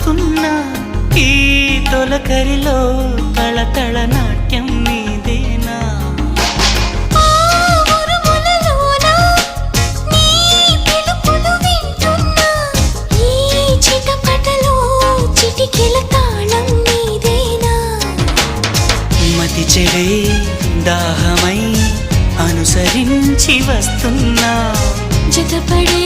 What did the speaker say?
చూస్తున్నా ఈ తొలకరిలో తళతళ నాట్యం నీదేనా మతి చెడే దాహమై అనుసరించి వస్తున్నా జతపడే